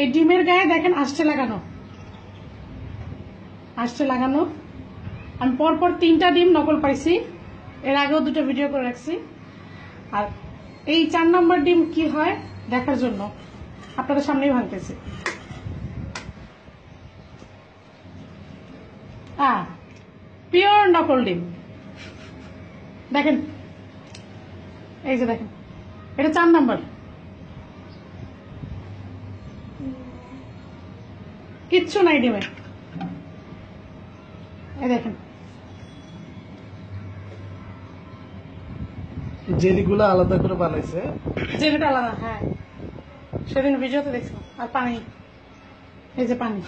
এই ডিমের গায়ে দেখেন আষ্টে লাগানো, আষ্টে লাগানো। আমি পরপর 3টা ডিম নকল পাইছি, এর আগেও 2টা ভিডিও করে রাখছি। আর এই 4 নম্বর ডিম কি হয় দেখার জন্য আপনাদের সামনেই ভাঙতেছি। পিওর নকল ডিম দেখেন, এই যে দেখেন, এটা 4 নম্বর, কিচ্ছু নাই ডিমে। এই দেখেন জেলিগুলো আলাদা করে বানাইছে, জেলিটা আলাদা। হ্যাঁ, সেদিন ভিডিওতে দেখছিলাম। আর পানি, এই যে পানি,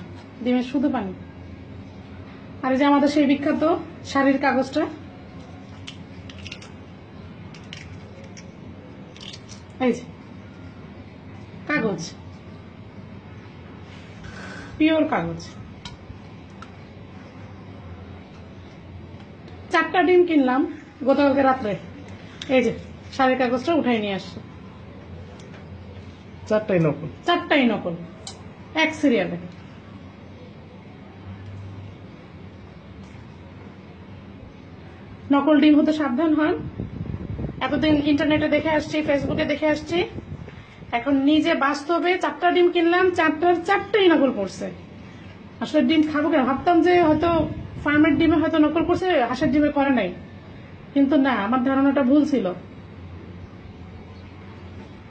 ডিমের শুধু পানি। আর এই যে আমাদের সেই বিখ্যাত শাড়ির কাগজটা, এই যে কাগজ, পিওর কাগজ। 4টা ডিম কিনলাম গতকালকে রাত্রে, এই যে শাড়ির কাগজটা উঠাই নিয়ে আসছে। 4টাই নকল, 4টাই নকল, এক সিরিয়ালে। নকল ডিম হতে সাবধান হন। এতদিন ইন্টারনেটে দেখে আসছি, ফেসবুকে দেখে আসছি, এখন নিজে বাস্তবে 4টা ডিম কিনলাম, 4টাই নকল পড়ছে। আসলে ডিম খাবো কেন, ভাবতাম যে হয়তো ফার্মের ডিমে হয়তো নকল করছে, হাঁসের ডিমে করে নাই, কিন্তু না, আমার ধারণাটা ভুল ছিল।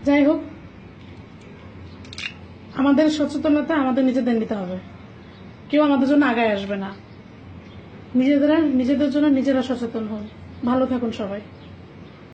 যাই হোক, আমাদের সচেতনতা আমাদের নিজেদের নিতে হবে, কেউ আমাদের জন্য আগায় আসবে না। নিজেদের জন্য নিজেরা সচেতন হন। ভালো থাকুন সবাই।